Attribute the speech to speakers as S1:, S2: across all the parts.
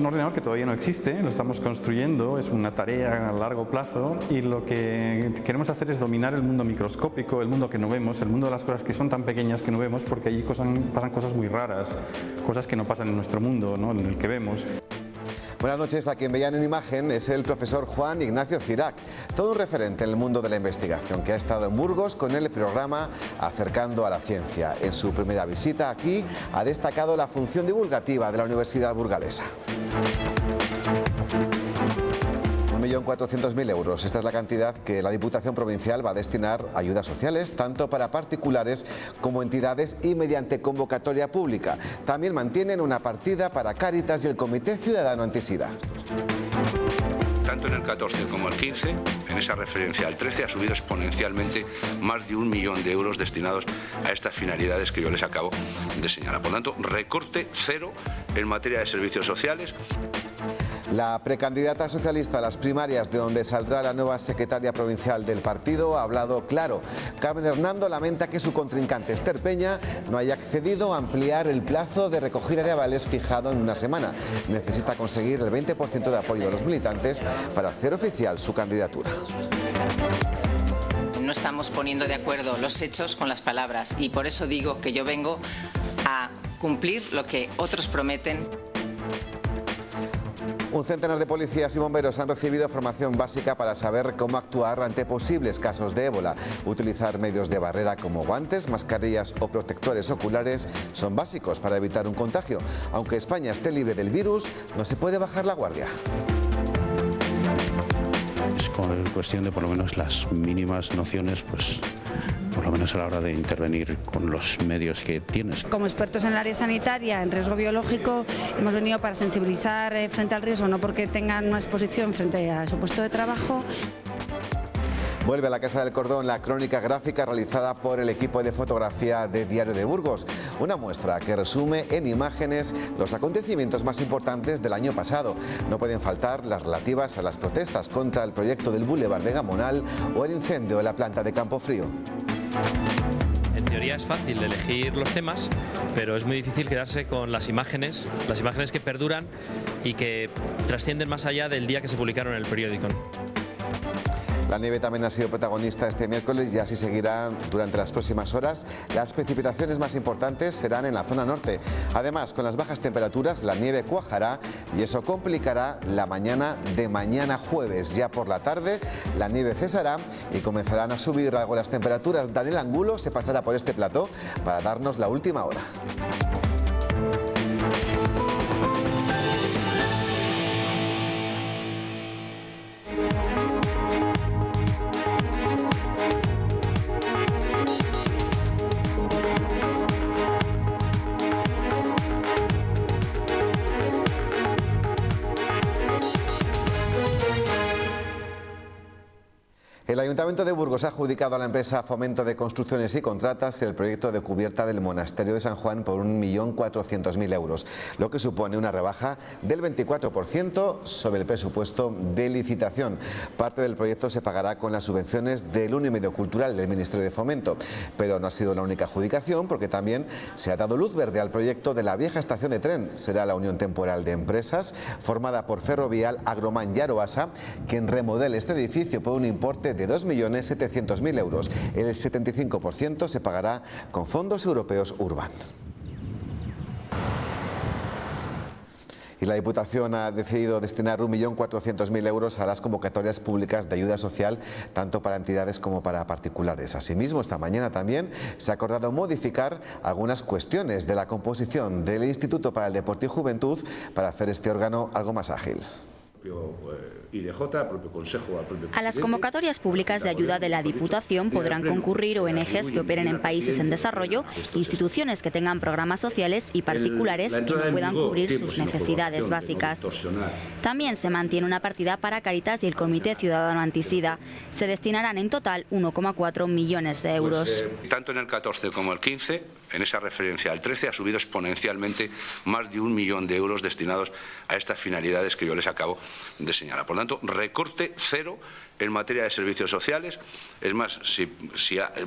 S1: ordenador que todavía no existe, lo estamos construyendo, es una tarea a largo plazo y lo que queremos hacer es dominar el mundo microscópico, el mundo que no vemos, el mundo de las cosas que son tan pequeñas que no vemos, porque allí pasan cosas muy raras, cosas que no pasan en nuestro mundo, ¿no?, en el que vemos.
S2: Buenas noches. A quien veían en imagen es el profesor Juan Ignacio Cirac, todo un referente en el mundo de la investigación, que ha estado en Burgos con el programa Acercando a la Ciencia. En su primera visita aquí ha destacado la función divulgativa de la Universidad Burgalesa. 1.400.000 euros. Esta es la cantidad que la Diputación Provincial va a destinar a ayudas sociales, tanto para particulares como entidades y mediante convocatoria pública. También mantienen una partida para Cáritas y el Comité Ciudadano Antisida.
S3: Tanto en el 14 como el 15, en esa referencia al 13, ha subido exponencialmente más de 1 millón de euros destinados a estas finalidades que yo les acabo de señalar. Por lo tanto, recorte cero en materia de servicios sociales.
S2: La precandidata socialista a las primarias, de donde saldrá la nueva secretaria provincial del partido, ha hablado claro. Carmen Hernando lamenta que su contrincante Esther Peña no haya accedido a ampliar el plazo de recogida de avales fijado en una semana. Necesita conseguir el 20% de apoyo de los militantes para hacer oficial su candidatura.
S4: No estamos poniendo de acuerdo los hechos con las palabras y por eso digo que yo vengo a cumplir lo que otros prometen.
S2: Un centenar de policías y bomberos han recibido formación básica para saber cómo actuar ante posibles casos de ébola. Utilizar medios de barrera como guantes, mascarillas o protectores oculares son básicos para evitar un contagio. Aunque España esté libre del virus, no se puede bajar la guardia.
S5: Es cuestión de por lo menos las mínimas nociones, pues por lo menos a la hora de intervenir con los medios que tienes.
S6: Como expertos en el área sanitaria, en riesgo biológico, hemos venido para sensibilizar frente al riesgo, no porque tengan una exposición frente a su puesto de trabajo.
S2: Vuelve a la Casa del Cordón la crónica gráfica realizada por el equipo de fotografía de Diario de Burgos. Una muestra que resume en imágenes los acontecimientos más importantes del año pasado. No pueden faltar las relativas a las protestas contra el proyecto del Boulevard de Gamonal o el incendio de la planta de Campofrío.
S7: En teoría es fácil elegir los temas, pero es muy difícil quedarse con las imágenes que perduran y que trascienden más allá del día que se publicaron en el periódico.
S2: La nieve también ha sido protagonista este miércoles y así seguirá durante las próximas horas. Las precipitaciones más importantes serán en la zona norte. Además, con las bajas temperaturas, la nieve cuajará y eso complicará la mañana de mañana jueves. Ya por la tarde, la nieve cesará y comenzarán a subir algo las temperaturas. Daniel Angulo se pasará por este plató para darnos la última hora. El Ayuntamiento de Burgos ha adjudicado a la empresa Fomento de Construcciones y Contratas el proyecto de cubierta del Monasterio de San Juan por 1.400.000 euros, lo que supone una rebaja del 24% sobre el presupuesto de licitación. Parte del proyecto se pagará con las subvenciones del 1,5 cultural del Ministerio de Fomento, pero no ha sido la única adjudicación porque también se ha dado luz verde al proyecto de la vieja estación de tren. Será la unión temporal de empresas formada por Ferrovial, Agroman y Aroasa quien remodele este edificio por un importe de 2.700.000 euros. El 75% se pagará con fondos europeos Urban. Y la Diputación ha decidido destinar 1.400.000 euros a las convocatorias públicas de ayuda social, tanto para entidades como para particulares. Asimismo, esta mañana también se ha acordado modificar algunas cuestiones de la composición del Instituto para el Deporte y Juventud para hacer este órgano algo más ágil.
S3: IDJ, al propio Consejo, al propio
S8: A las convocatorias públicas de ayuda de la Diputación podrán concurrir ONGs que operen en países en desarrollo, instituciones que tengan programas sociales y particulares que no puedan cubrir sus necesidades básicas. También se mantiene una partida para Cáritas y el Comité Ciudadano Antisida. Se destinarán en total 1,4 millones de euros.
S3: Tanto en el 14 como el 15, en esa referencia al 13, ha subido exponencialmente más de 1 millón de euros destinados a estas finalidades que yo les acabo de señalar. Por lo tanto, recorte cero en materia de servicios sociales. Es más, si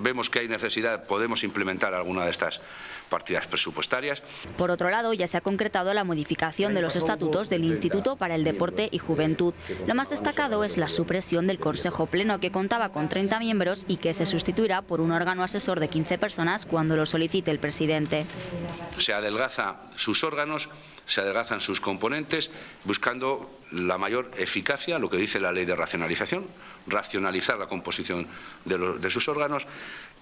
S3: vemos que hay necesidad, podemos implementar alguna de estas partidas presupuestarias.
S8: Por otro lado, ya se ha concretado la modificación de los estatutos del Instituto para el Deporte y Juventud. Lo más destacado es la supresión del Consejo Pleno, que contaba con 30 miembros y que se sustituirá por un órgano asesor de 15 personas cuando lo solicite el presidente.
S3: Se adelgaza sus órganos, se adelgazan sus componentes, buscando la mayor eficacia, lo que dice la ley de racionalización, racionalizar la composición de sus órganos,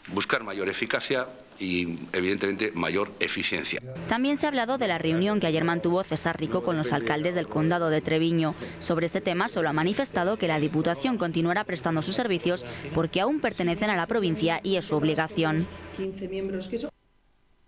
S3: buscar mayor eficacia y, evidentemente, mayor eficiencia.
S8: También se ha hablado de la reunión que ayer mantuvo César Rico con los alcaldes del condado de Treviño. Sobre este tema solo ha manifestado que la Diputación continuará prestando sus servicios porque aún pertenecen a la provincia y es su obligación.
S2: 15 miembros que son...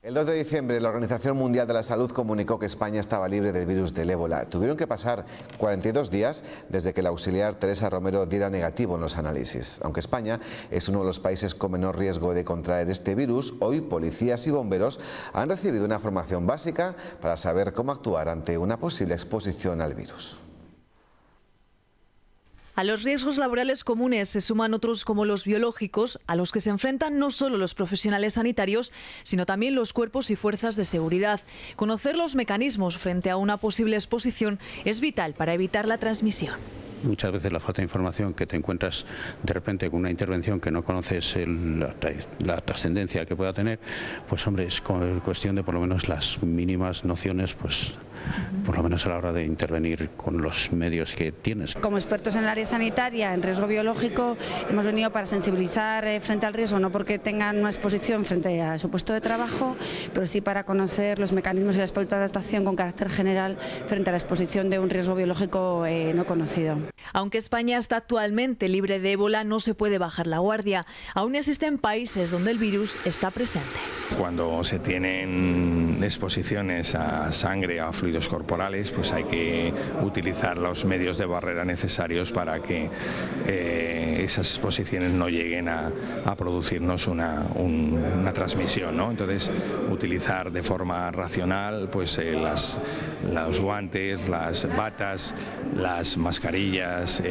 S2: El 2 de diciembre, la Organización Mundial de la Salud comunicó que España estaba libre del virus del ébola. Tuvieron que pasar 42 días desde que la auxiliar Teresa Romero diera negativo en los análisis. Aunque España es uno de los países con menor riesgo de contraer este virus, hoy policías y bomberos han recibido una formación básica para saber cómo actuar ante una posible exposición al virus.
S9: A los riesgos laborales comunes se suman otros como los biológicos, a los que se enfrentan no solo los profesionales sanitarios, sino también los cuerpos y fuerzas de seguridad. Conocer los mecanismos frente a una posible exposición es vital para evitar la transmisión.
S5: Muchas veces la falta de información, que te encuentras de repente con una intervención que no conoces la trascendencia que pueda tener, pues hombre, es cuestión de por lo menos las mínimas nociones, pues por lo menos a la hora de intervenir con los medios que tienes.
S6: Como expertos en el área sanitaria, en riesgo biológico, hemos venido para sensibilizar frente al riesgo, no porque tengan una exposición frente a su puesto de trabajo, pero sí para conocer los mecanismos y las pautas de actuación con carácter general frente a la exposición de un riesgo biológico no conocido.
S9: Aunque España está actualmente libre de ébola, no se puede bajar la guardia. Aún existen países donde el virus está presente.
S10: Cuando se tienen exposiciones a sangre o a fluidos corporales, pues hay que utilizar los medios de barrera necesarios para que esas exposiciones no lleguen a producirnos una transmisión, ¿no? Entonces, utilizar de forma racional pues los guantes, las batas, las mascarillas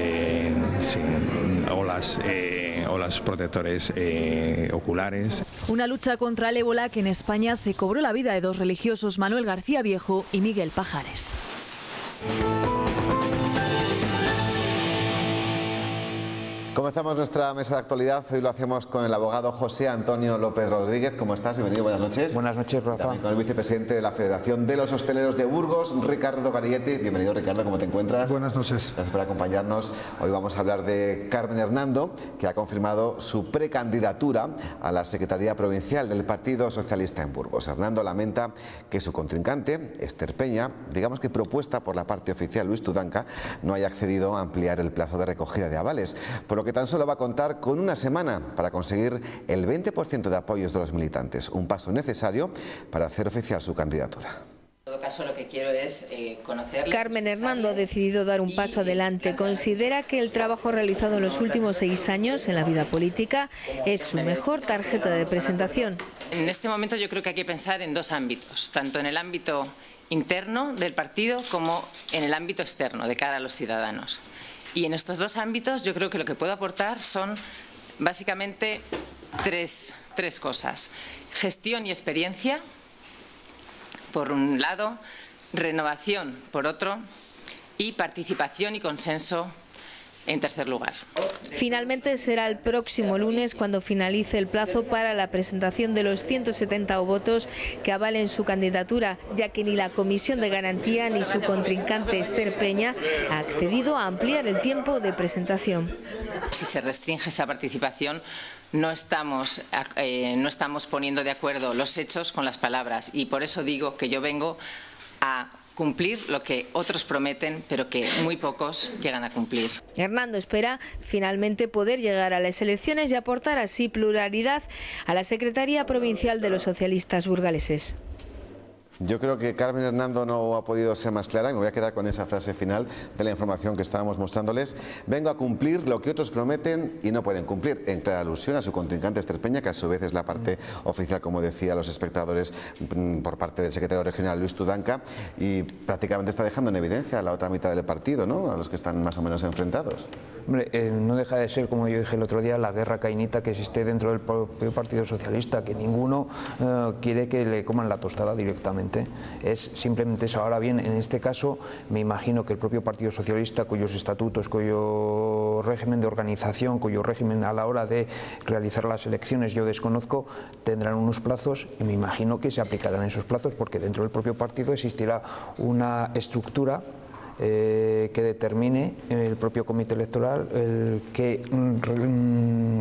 S10: o los protectores oculares.
S9: Una lucha contra el ébola que en España se cobró la vida de dos religiosos, Manuel García Viejo y Miguel Pajares.
S2: Comenzamos nuestra mesa de actualidad. Hoy lo hacemos con el abogado José Antonio López Rodríguez. ¿Cómo estás? Bienvenido, buenas noches.
S11: Buenas noches, Rafa.
S2: También con el vicepresidente de la Federación de los Hosteleros de Burgos, Ricardo Garilletti. Bienvenido, Ricardo, ¿cómo te encuentras?
S11: Buenas noches.
S2: Gracias por acompañarnos. Hoy vamos a hablar de Carmen Hernando, que ha confirmado su precandidatura a la Secretaría Provincial del Partido Socialista en Burgos. Hernando lamenta que su contrincante, Esther Peña, digamos que propuesta por la parte oficial Luis Tudanca, no haya accedido a ampliar el plazo de recogida de avales, por lo que tan solo va a contar con una semana para conseguir el 20% de apoyos de los militantes, un paso necesario para hacer oficial su candidatura.
S4: En todo caso, lo que quiero es conocer.
S12: Carmen Hernando ha decidido dar un paso adelante. Considera que el trabajo realizado en los últimos 6 años en la vida política es su mejor tarjeta de presentación.
S4: En este momento yo creo que hay que pensar en dos ámbitos, tanto en el ámbito interno del partido como en el ámbito externo, de cara a los ciudadanos. Y en estos dos ámbitos yo creo que lo que puedo aportar son básicamente tres cosas. Gestión y experiencia, por un lado, renovación, por otro, y participación y consenso, en tercer lugar.
S12: Finalmente será el próximo lunes cuando finalice el plazo para la presentación de los 170 votos que avalen su candidatura, ya que ni la Comisión de Garantía ni su contrincante Esther Peña ha accedido a ampliar el tiempo de presentación.
S4: Si se restringe esa participación, no estamos poniendo de acuerdo los hechos con las palabras, y por eso digo que yo vengo a cumplir lo que otros prometen, pero que muy pocos llegan a cumplir.
S12: Hernando espera finalmente poder llegar a las elecciones y aportar así pluralidad a la Secretaría Provincial de los Socialistas burgaleses.
S2: Yo creo que Carmen Hernando no ha podido ser más clara y me voy a quedar con esa frase final de la información que estábamos mostrándoles. Vengo a cumplir lo que otros prometen y no pueden cumplir, en clara alusión a su contrincante Ester Peña, que a su vez es la parte oficial, como decía a los espectadores, por parte del secretario regional Luis Tudanca, y prácticamente está dejando en evidencia a la otra mitad del partido, ¿no?, a los que están más o menos enfrentados.
S11: Hombre, no deja de ser, como yo dije el otro día, la guerra cainita que existe dentro del propio Partido Socialista, que ninguno quiere que le coman la tostada directamente. Es simplemente eso. Ahora bien, en este caso, me imagino que el propio Partido Socialista, cuyos estatutos, cuyo régimen de organización, cuyo régimen a la hora de realizar las elecciones yo desconozco, tendrán unos plazos y me imagino que se aplicarán esos plazos, porque dentro del propio partido existirá una estructura que determine el propio comité electoral que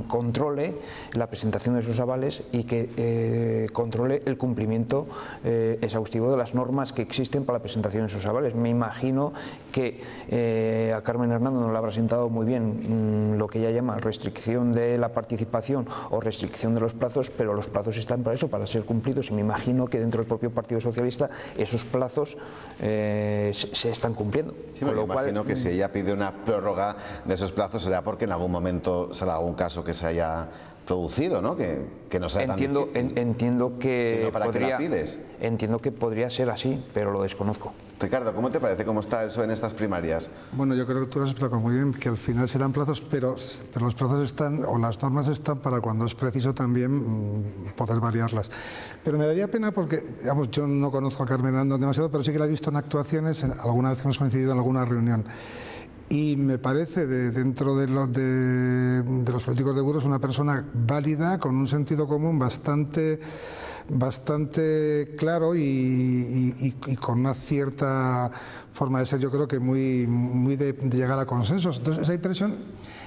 S11: controle la presentación de esos avales y que controle el cumplimiento exhaustivo de las normas que existen para la presentación de esos avales. Me imagino que a Carmen Hernando no le habrá sentado muy bien lo que ella llama restricción de la participación o restricción de los plazos, pero los plazos están para eso, para ser cumplidos, y me imagino que dentro del propio Partido Socialista esos plazos se están cumpliendo.
S2: Sí, me imagino que si ella pide una prórroga de esos plazos será porque en algún momento será algún caso que se haya producido, ¿no? Que no sea tan difícil.
S11: Entiendo que
S2: si no, ¿para qué la pides?
S11: Entiendo que podría ser así, pero lo desconozco.
S2: Ricardo, ¿cómo te parece cómo está eso en estas primarias?
S13: Bueno, yo creo que tú lo has explicado muy bien, que al final serán plazos, pero los plazos están, o las normas están para cuando es preciso también poder variarlas. Pero me daría pena porque, digamos, yo no conozco a Carmen Hernando demasiado, pero sí que la he visto en actuaciones, alguna vez hemos coincidido en alguna reunión. Y me parece, dentro de los políticos de Burgos, una persona válida, con un sentido común bastante claro y con una cierta forma de ser, yo creo que muy de llegar a consensos. Entonces, esa impresión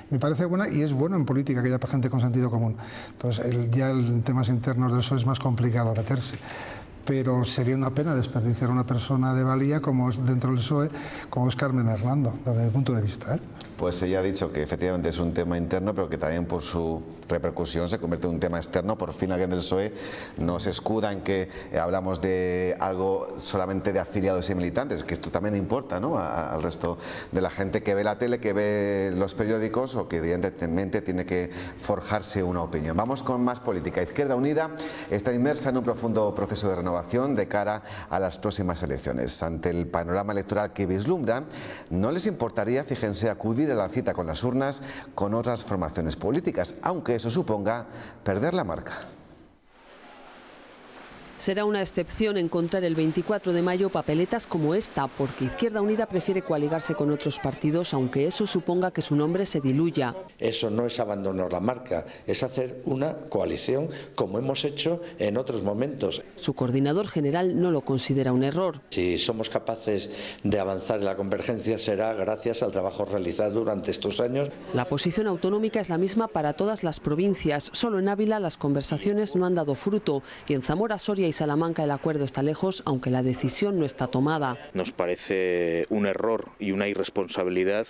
S13: me parece buena, y es bueno en política que haya gente con sentido común. Entonces, ya en temas internos de eso es más complicado meterse. Pero sería una pena desperdiciar a una persona de valía como es dentro del PSOE, como es Carmen Hernando, desde mi punto de vista, ¿eh?
S2: Pues ella ha dicho que efectivamente es un tema interno, pero que también por su repercusión se convierte en un tema externo. Por fin alguien del PSOE no se escuda en que hablamos de algo solamente de afiliados y militantes, que esto también importa, ¿no?, al resto de la gente que ve la tele, que ve los periódicos, o que evidentemente tiene que forjarse una opinión. Vamos con más política. Izquierda Unida está inmersa en un profundo proceso de renovación de cara a las próximas elecciones. Ante el panorama electoral que vislumbra, no les importaría, fíjense, acudir a la cita con las urnas con otras formaciones políticas, aunque eso suponga perder la marca.
S14: Será una excepción encontrar el 24 de mayo papeletas como esta, porque Izquierda Unida prefiere coaligarse con otros partidos, aunque eso suponga que su nombre se diluya.
S15: Eso no es abandonar la marca, es hacer una coalición como hemos hecho en otros momentos.
S14: Su coordinador general no lo considera un error.
S15: Si somos capaces de avanzar en la convergencia será gracias al trabajo realizado durante estos años.
S14: La posición autonómica es la misma para todas las provincias. Solo en Ávila las conversaciones no han dado fruto, y en Zamora, Soria y Salamanca el acuerdo está lejos, aunque la decisión no está tomada.
S16: Nos parece un error y una irresponsabilidad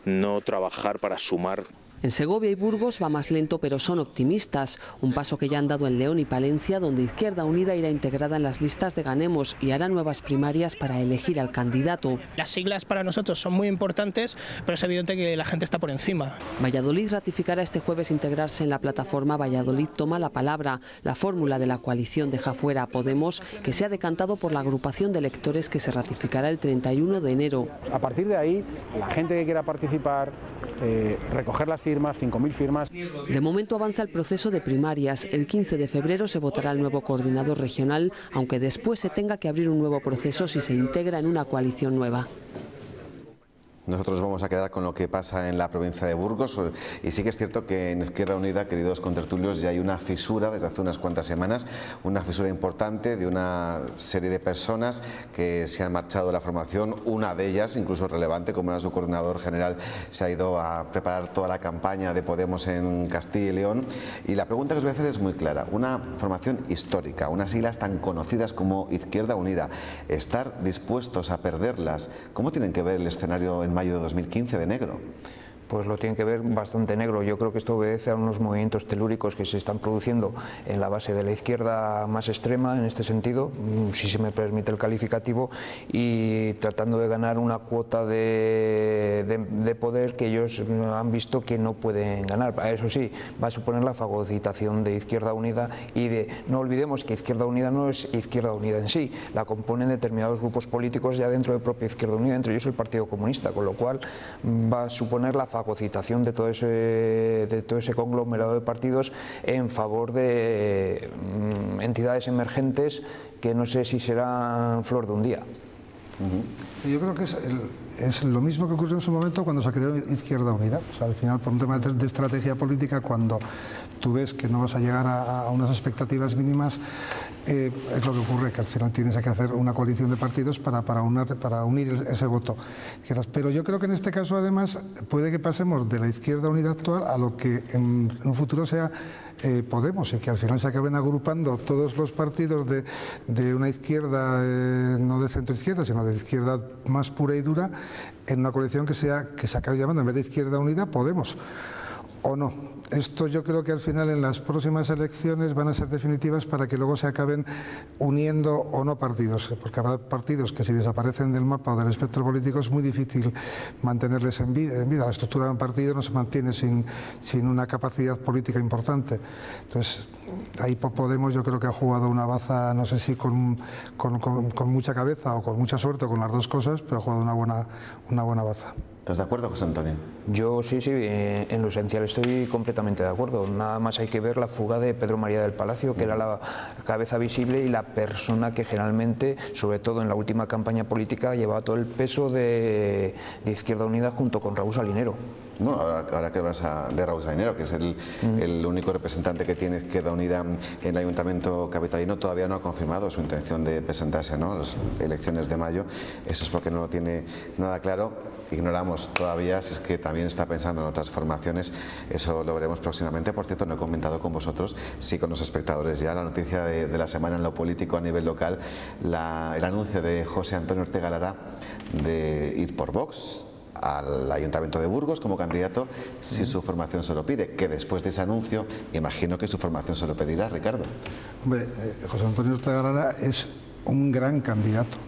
S16: no trabajar para sumar.
S14: En Segovia y Burgos va más lento, pero son optimistas. Un paso que ya han dado en León y Palencia, donde Izquierda Unida irá integrada en las listas de Ganemos y hará nuevas primarias para elegir al candidato.
S17: Las siglas para nosotros son muy importantes, pero es evidente que la gente está por encima.
S14: Valladolid ratificará este jueves integrarse en la plataforma Valladolid Toma la Palabra. La fórmula de la coalición deja fuera a Podemos, que se ha decantado por la agrupación de electores que se ratificará el 31 de enero.
S18: A partir de ahí, la gente que quiera participar, recoger las firmas, 5.000 firmas.
S14: De momento avanza el proceso de primarias. El 15 de febrero se votará el nuevo coordinador regional, aunque después se tenga que abrir un nuevo proceso si se integra en una coalición nueva.
S2: Nosotros vamos a quedar con lo que pasa en la provincia de Burgos, y sí que es cierto que en Izquierda Unida, queridos contertulios, ya hay una fisura desde hace unas cuantas semanas, una fisura importante de una serie de personas que se han marchado de la formación. Una de ellas, incluso relevante, como era su coordinador general, se ha ido a preparar toda la campaña de Podemos en Castilla y León. Y la pregunta que os voy a hacer es muy clara. Una formación histórica, unas siglas tan conocidas como Izquierda Unida, ¿estar dispuestos a perderlas? ¿Cómo tienen que ver el escenario en mayo de 2015 de negro?
S11: pues lo tienen que ver bastante negro. Yo creo que esto obedece a unos movimientos telúricos que se están produciendo en la base de la izquierda más extrema, en este sentido, si se me permite el calificativo, y tratando de ganar una cuota de poder que ellos han visto que no pueden ganar. Eso sí, va a suponer la fagocitación de Izquierda Unida, y no olvidemos que Izquierda Unida no es Izquierda Unida en sí, la componen determinados grupos políticos ya dentro de propia Izquierda Unida, entre ellos el Partido Comunista, con lo cual va a suponer la fagocitación de todo ese conglomerado de partidos en favor de entidades emergentes que no sé si serán flor de un día.
S13: Yo creo que es lo mismo que ocurrió en su momento cuando se creó Izquierda Unida. O sea, al final, por un tema de estrategia política, cuando tú ves que no vas a llegar a unas expectativas mínimas, es lo que ocurre, que al final tienes que hacer una coalición de partidos para unir ese voto. Pero yo creo que en este caso, además, puede que pasemos de la Izquierda Unida actual a lo que en un futuro sea Podemos, y que al final se acaben agrupando todos los partidos de una izquierda, no de centro-izquierda, sino de izquierda más pura y dura, en una coalición que se acabe llamando, en vez de Izquierda Unida, Podemos. ¿O no? Esto yo creo que al final en las próximas elecciones van a ser definitivas para que luego se acaben uniendo o no partidos, porque habrá partidos que si desaparecen del mapa o del espectro político es muy difícil mantenerles en vida. La estructura de un partido no se mantiene sin una capacidad política importante. Entonces, ahí Podemos yo creo que ha jugado una baza, no sé si con mucha cabeza o con mucha suerte o con las dos cosas, pero ha jugado una buena baza.
S2: ¿Estás de acuerdo, José Antonio?
S11: Yo sí, en lo esencial estoy completamente de acuerdo. Nada más hay que ver la fuga de Pedro María del Palacio, que era la cabeza visible y la persona que generalmente, sobre todo en la última campaña política, llevaba todo el peso de Izquierda Unida junto con Raúl Salinero.
S2: Bueno, ahora que hablas de Raúl Salinero, que es el único representante que tiene Izquierda Unida en el Ayuntamiento capitalino, todavía no ha confirmado su intención de presentarse, ¿no?, a las elecciones de mayo. Eso es porque no lo tiene nada claro. Ignoramos todavía si es que también está pensando en otras formaciones. Eso lo veremos próximamente. Por cierto, no he comentado con vosotros, sí con los espectadores ya, la noticia de la semana en lo político a nivel local, el anuncio de José Antonio Ortega Lara de ir por Vox al Ayuntamiento de Burgos como candidato si su formación se lo pide, que después de ese anuncio imagino que su formación se lo pedirá, Ricardo.
S13: Hombre, José Antonio Ortega Lara es un gran candidato.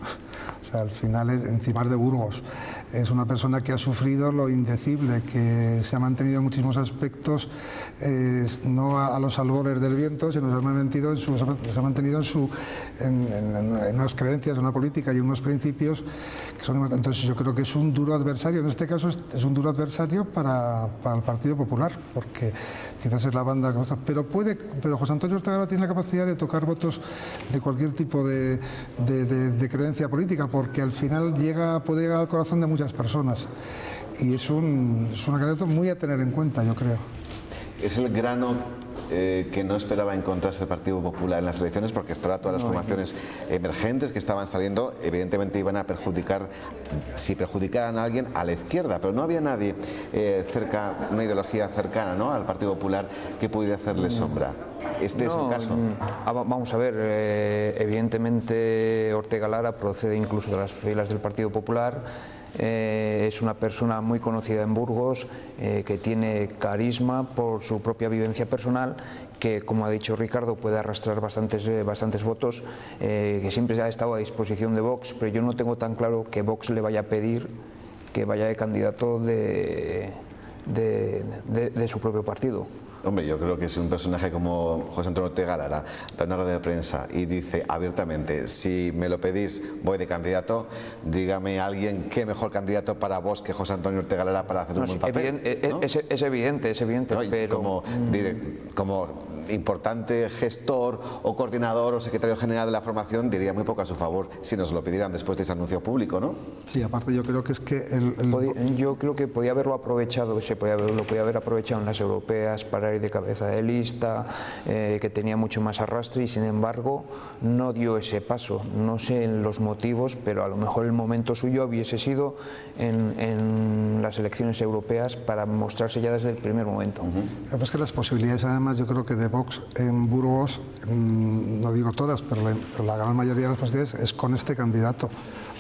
S13: O sea, al final es encima de Burgos. Es una persona que ha sufrido lo indecible, que se ha mantenido en muchísimos aspectos, no a los albores del viento, sino se ha mantenido en unas creencias, en una política y en unos principios que son. Entonces yo creo que es un duro adversario. En este caso es un duro adversario para el Partido Popular, porque quizás es la banda. Pero José Antonio Ortega tiene la capacidad de tocar votos de cualquier tipo de creencia política, porque al final puede llegar al corazón de muchas personas, y es un candidato muy a tener en cuenta, yo creo.
S2: Es el grano que no esperaba encontrarse el Partido Popular en las elecciones, porque todas las formaciones emergentes que estaban saliendo evidentemente iban a perjudicar, si perjudicaran a alguien, a la izquierda, pero no había nadie cerca, una ideología cercana, ¿no?, al Partido Popular que pudiera hacerle sombra. ¿Este es el caso?
S11: Vamos a ver, evidentemente Ortega Lara procede incluso de las filas del Partido Popular. Es una persona muy conocida en Burgos, que tiene carisma por su propia vivencia personal, que, como ha dicho Ricardo, puede arrastrar bastantes votos, que siempre ha estado a disposición de Vox, pero yo no tengo tan claro que Vox le vaya a pedir que vaya de candidato de su propio partido.
S2: Hombre, yo creo que si un personaje como José Antonio Ortega Lara da una rueda de prensa y dice abiertamente: si me lo pedís voy de candidato, dígame alguien qué mejor candidato para vos que José Antonio Ortega Lara para hacer un buen papel, ¿no?
S11: Es evidente,
S2: no,
S11: pero
S2: como importante gestor o coordinador o secretario general de la formación diría muy poco a su favor si nos lo pidieran después de ese anuncio público, ¿no?
S13: Sí, aparte yo creo que es que
S11: yo creo que podía haberlo aprovechado, lo podía haber aprovechado en las europeas para ir de cabeza de lista, que tenía mucho más arrastre, y sin embargo no dio ese paso. No sé en los motivos, pero a lo mejor el momento suyo hubiese sido en las elecciones europeas para mostrarse ya desde el primer momento.
S13: Es que las posibilidades, además, yo creo que de Vox en Burgos, no digo todas, pero la gran mayoría de las posibilidades es con este candidato.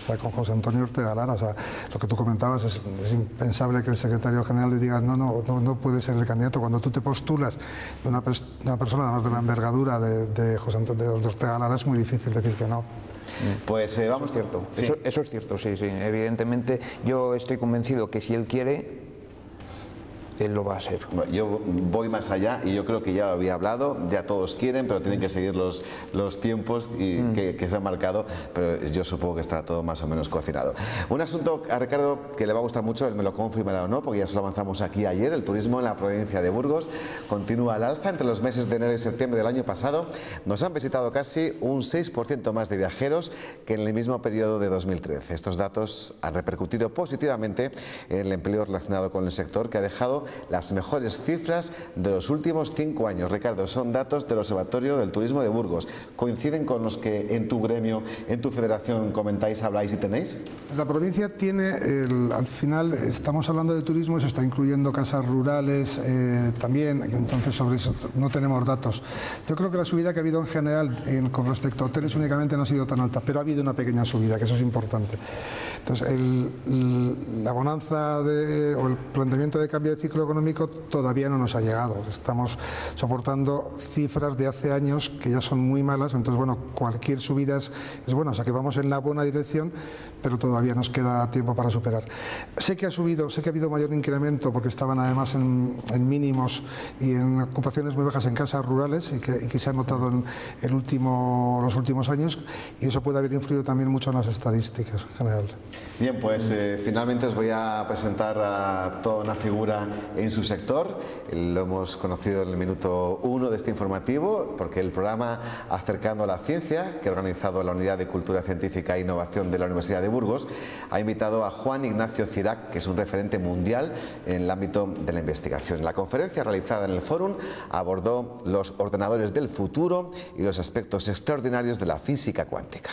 S13: O sea, con José Antonio Ortega Lara. O sea, lo que tú comentabas es impensable que el secretario general le diga no puede ser el candidato. Cuando tú te postulas de una persona, además de la envergadura de José Antonio de Ortega Lara, es muy difícil decir que no.
S2: Pues vamos.
S11: Eso es cierto,
S2: sí.
S11: eso es cierto, sí. Evidentemente, yo estoy convencido que si él quiere, él lo va a ser.
S2: Bueno, yo voy más allá y yo creo que ya lo había hablado, ya todos quieren, pero tienen que seguir los tiempos que se han marcado, pero yo supongo que está todo más o menos cocinado. Un asunto a Ricardo que le va a gustar mucho, él me lo confirmará o no, porque ya se lo avanzamos aquí ayer. El turismo en la provincia de Burgos continúa al alza. Entre los meses de enero y septiembre del año pasado nos han visitado casi un 6% más de viajeros que en el mismo periodo de 2013. Estos datos han repercutido positivamente en el empleo relacionado con el sector, que ha dejado las mejores cifras de los últimos 5 años. Ricardo, son datos del Observatorio del Turismo de Burgos. ¿Coinciden con los que en tu gremio, en tu federación comentáis, habláis y tenéis?
S13: La provincia tiene, al final estamos hablando de turismo y se está incluyendo casas rurales también, entonces sobre eso no tenemos datos. Yo creo que la subida que ha habido en general con respecto a hoteles únicamente no ha sido tan alta, pero ha habido una pequeña subida, que eso es importante. Entonces la bonanza o el planteamiento de cambio de ciclo económico todavía no nos ha llegado. Estamos soportando cifras de hace años que ya son muy malas, entonces bueno, cualquier subida es buena, o sea que vamos en la buena dirección, pero todavía nos queda tiempo para superar. Sé que ha habido mayor incremento porque estaban además en mínimos y en ocupaciones muy bajas en casas rurales y que se ha notado en los últimos años, y eso puede haber influido también mucho en las estadísticas en general.
S2: Bien, pues finalmente os voy a presentar a toda una figura en su sector. Lo hemos conocido en el minuto 1 de este informativo, porque el programa Acercando a la Ciencia, que ha organizado la Unidad de Cultura Científica e Innovación de la Universidad de Burgos, ha invitado a Juan Ignacio Cirac, que es un referente mundial en el ámbito de la investigación. La conferencia realizada en el Fórum abordó los ordenadores del futuro y los aspectos extraordinarios de la física cuántica.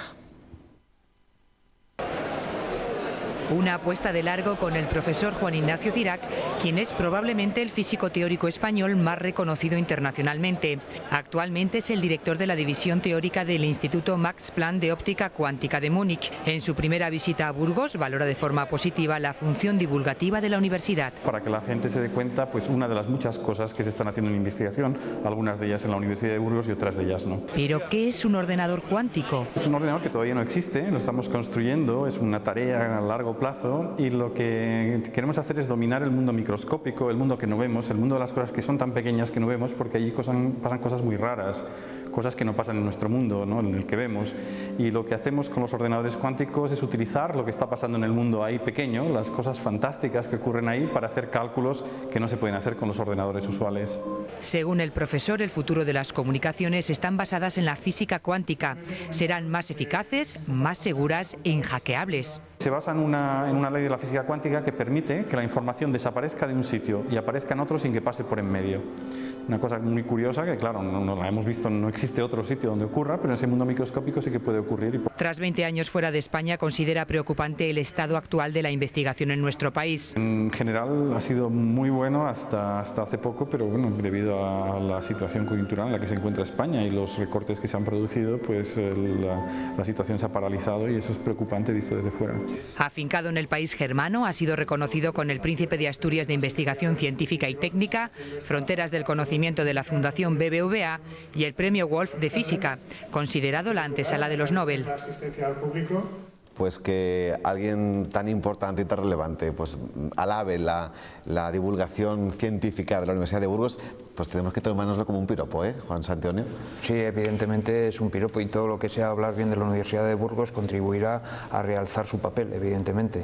S19: Una apuesta de largo con el profesor Juan Ignacio Cirac, quien es probablemente el físico teórico español más reconocido internacionalmente. Actualmente es el director de la división teórica del Instituto Max Planck de Óptica Cuántica de Múnich. En su primera visita a Burgos valora de forma positiva la función divulgativa de la universidad.
S1: Para que la gente se dé cuenta, pues una de las muchas cosas que se están haciendo en investigación, algunas de ellas en la Universidad de Burgos y otras de ellas no.
S19: ¿Pero qué es un ordenador cuántico?
S1: Es un ordenador que todavía no existe, lo estamos construyendo, es una tarea a largo plazo, y lo que queremos hacer es dominar el mundo microscópico, el mundo que no vemos, el mundo de las cosas que son tan pequeñas que no vemos, porque allí pasan cosas muy raras, cosas que no pasan en nuestro mundo, ¿no?, en el que vemos. Y lo que hacemos con los ordenadores cuánticos es utilizar lo que está pasando en el mundo ahí pequeño, las cosas fantásticas que ocurren ahí, para hacer cálculos que no se pueden hacer con los ordenadores usuales.
S19: Según el profesor, el futuro de las comunicaciones están basadas en la física cuántica. Serán más eficaces, más seguras e inhackeables.
S1: Se basa en una ley de la física cuántica que permite que la información desaparezca de un sitio y aparezca en otro sin que pase por en medio. Una cosa muy curiosa que, claro, no la hemos visto, no existe otro sitio donde ocurra, pero en ese mundo microscópico sí que puede ocurrir.
S19: Tras 20 años fuera de España, considera preocupante el estado actual de la investigación en nuestro país.
S1: En general ha sido muy bueno hasta hace poco, pero bueno, debido a la situación coyuntural en la que se encuentra España y los recortes que se han producido, pues la situación se ha paralizado, y eso es preocupante visto desde fuera.
S19: Afincado en el país germano, ha sido reconocido con el Príncipe de Asturias de Investigación Científica y Técnica, Fronteras del Conocimiento de la Fundación BBVA y el Premio Wolf de Física, considerado la antesala de los Nobel.
S2: Pues que alguien tan importante y tan relevante pues alabe la divulgación científica de la Universidad de Burgos, pues tenemos que tomárnoslo como un piropo, ¿eh, Juan Santionio?
S11: Sí, evidentemente es un piropo, y todo lo que sea hablar bien de la Universidad de Burgos contribuirá a realzar su papel, evidentemente.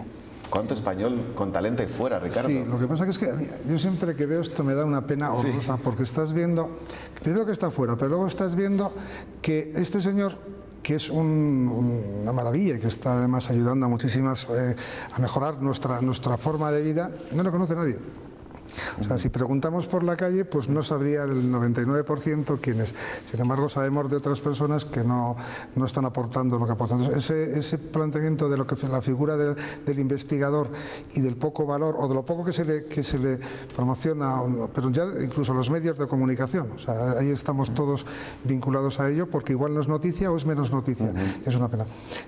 S2: ¿Cuánto español con talento hay fuera, Ricardo?
S13: Sí, lo que pasa es que yo siempre que veo esto me da una pena horrorosa, sí, porque estás viendo, primero que está fuera, pero luego estás viendo que este señor, que es una maravilla y que está además ayudando a muchísimas a mejorar nuestra forma de vida, no lo conoce nadie. O sea, si preguntamos por la calle, pues no sabría el 99% quién es. Sin embargo, sabemos de otras personas que no están aportando lo que aportan. Entonces, ese planteamiento de lo que la figura del investigador y del poco valor, o de lo poco que se le promociona, pero ya incluso los medios de comunicación, o sea, ahí estamos todos vinculados a ello, porque igual no es noticia o es menos noticia. Es una pena.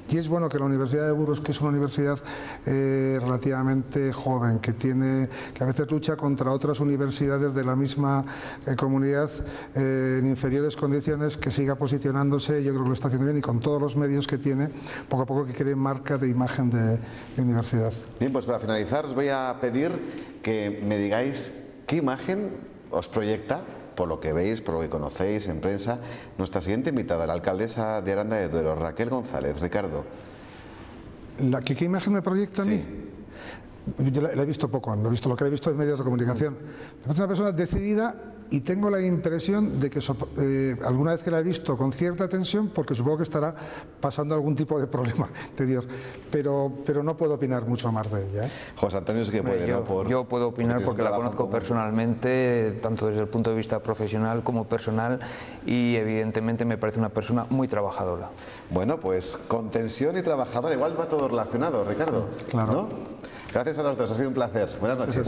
S13: Y es bueno que la Universidad de Burgos, que es una universidad relativamente joven, que a veces lucha contra otras universidades de la misma comunidad en inferiores condiciones, que siga posicionándose. Yo creo que lo está haciendo bien, y con todos los medios que tiene, poco a poco, que cree marca de imagen de universidad.
S2: Bien, pues para finalizar os voy a pedir que me digáis qué imagen os proyecta, por lo que veis, por lo que conocéis en prensa, nuestra siguiente invitada, la alcaldesa de Aranda de Duero, Raquel González. Ricardo.
S13: ¿Qué imagen me proyecta a mí? Yo la he visto poco, no he visto lo que he visto en medios de comunicación. Me parece una persona decidida, y tengo la impresión de que alguna vez que la he visto con cierta tensión, porque supongo que estará pasando algún tipo de problema interior, pero no puedo opinar mucho más de ella.
S2: José Antonio sí que puede, ¿no?
S11: Yo puedo opinar porque la conozco personalmente, tanto desde el punto de vista profesional como personal, y evidentemente me parece una persona muy trabajadora.
S2: Bueno, pues con tensión y trabajadora, igual va todo relacionado, Ricardo.
S13: Claro.
S2: ¿No? Gracias a los dos, ha sido un placer. Buenas noches.